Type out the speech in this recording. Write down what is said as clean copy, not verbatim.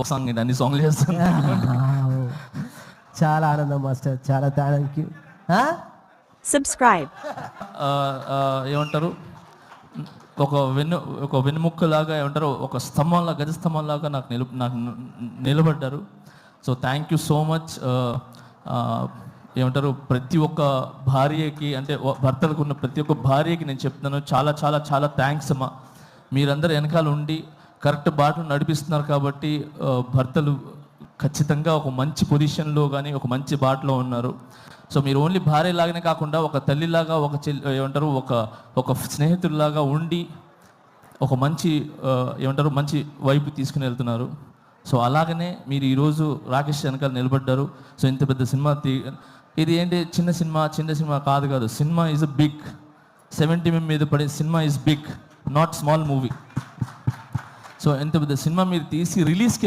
ఒక సాంగ్ ఏంటి అన్ని సాంగ్లు చేస్తాను. చాలా ఆనందం మాస్టర్, చాలా థ్యాంక్ యూ. Subscribe. ఏమంటారు, ఒక వెన్నుముక్కలాగా ఏమంటారు, ఒక స్తంభంలా, గజ స్తంభంలాగా నాకు నిలబడ్డారు. So thank you so much. ఏమంటారు, ప్రతి ఒక్క భార్యకి, అంటే భర్తలకు ఉన్న ప్రతి ఒక్క భార్యకి నేను చెప్తున్నాను, చాలా చాలా చాలా థ్యాంక్స్ అమ్మా. మీరందరూ వెనకాల ఉండి కరెక్ట్ బాటను నడిపిస్తున్నారు కాబట్టి భర్తలు ఖచ్చితంగా ఒక మంచి పొజిషన్లో కానీ ఒక మంచి బాటలో ఉన్నారు. సో మీరు ఓన్లీ భార్యలాగానే కాకుండా ఒక తల్లిలాగా, ఏమంటారు, ఒక స్నేహితుల్లాగా ఉండి ఒక మంచి మంచి వైపు తీసుకుని వెళ్తున్నారు. సో అలాగనే మీరు ఈరోజు రాకేష్ వెనకాల నిలబడ్డారు. సో ఇంత పెద్ద సినిమా ఇది ఏంటి, చిన్న సినిమా కాదు. Cinema is big. 70 mm మీద పడే cinema is big, not small movie. So ఇంత పెద్ద సినిమా మీరు తీసి రిలీజ్కి